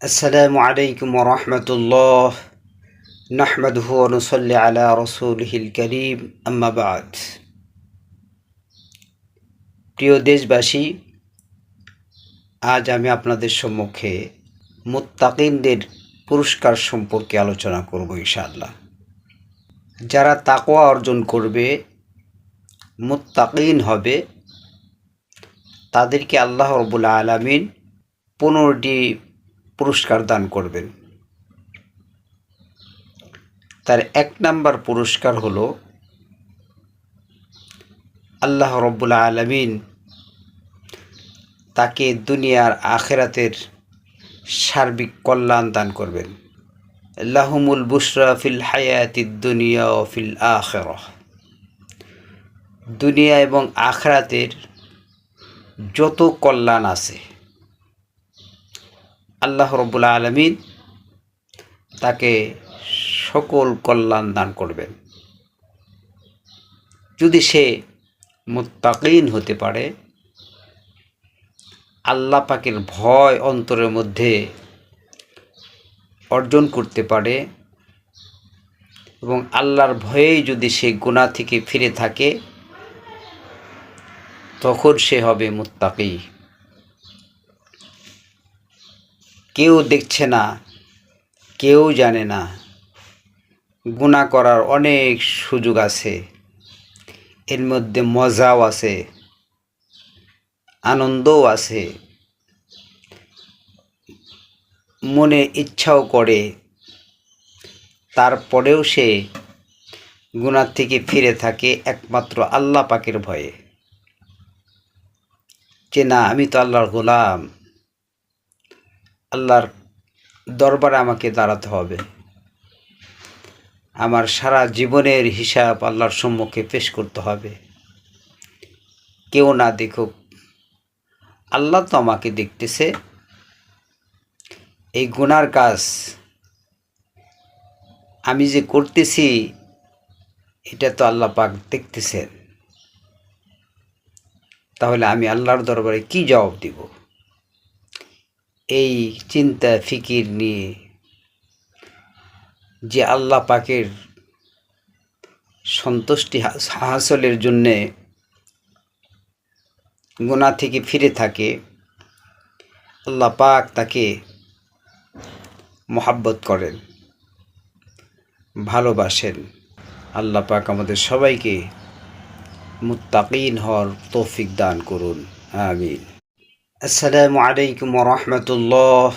আসসালামু আলাইকুম ওয়া রাহমাতুল্লাহ নাহমাদুহু ওয়া নুসাল্লি আলা রাসূলিহিল কারীম আম্মা বা'দ। প্রিয় দেশবাসী, আজ আমি আপনাদের সম্মুখে মুত্তাকিনদের পুরস্কার সম্পর্কে আলোচনা করব ইনশাআল্লাহ। যারা তাকওয়া অর্জন করবে, মুত্তাকিন হবে, তাদেরকে আল্লাহ রাব্বুল আলামিন 15টি পুরস্কার দান করবেন। তার 1 নম্বর পুরস্কার হলো আল্লাহ রাব্বুল আলামিন তাকে দুনিয়ার আখিরাতের সার্বিক কল্যাণ দান করবেন। লাহুমুল বুশরা ফিল হায়াতিদ দুনিয়া ও ফিল আখিরাহ। দুনিয়া এবং আখিরাতের যত কল্যাণ আছে আল্লাহ রাব্বুল আলামিন তাকে সকল কল্যাণ দান করবেন, যদি সে মুত্তাকিন হতে পারে, আল্লাহ পাকের ভয় অন্তরের মধ্যে অর্জন করতে পারে এবং আল্লাহর ভয়েই যদি সে গুনাহ থেকে ফিরে থাকে, তখন সে হবে মুত্তাকি। কেউ দেখছে না, কেউ জানে না, গুনাহ করার অনেক সুযোগ আছে, এর মধ্যে মজাও আছে, আনন্দও আছে, মনে ইচ্ছাও করে, তারপরেও সে গুনাহ থেকে ফিরে থাকে একমাত্র আল্লাহ পাকের ভয়ে, যে না, আমি তো আল্লাহর গোলাম, আল্লাহর দরবারে আমাকে দাঁড়াতে হবে, আমার সারা জীবনের হিসাব আল্লাহর সম্মুখে পেশ করতে হবে। কেউ না দেখুক, আল্লাহ তো আমাকে দেখতেছে। এই গুনার কাজ আমি যে করতেছি, এটা তো আল্লাহ পাক দেখতেছেন, তাহলে আমি আল্লাহর দরবারে কি জবাব দিব? এই চিন্তা ফিকির নিয়ে যে আল্লাহ পাকের সন্তুষ্টি হাসলের জন্যে গুনাহ থেকে ফিরে থাকে, আল্লাহ পাক তাকে মহব্বত করেন, ভালোবাসেন। আল্লাহ পাক আমাদের সবাইকে মুত্তাকিন হওয়ার তৌফিক দান করুন, আমিন। আসসালামু আলাইকুম ওয়া রাহমাতুল্লাহ।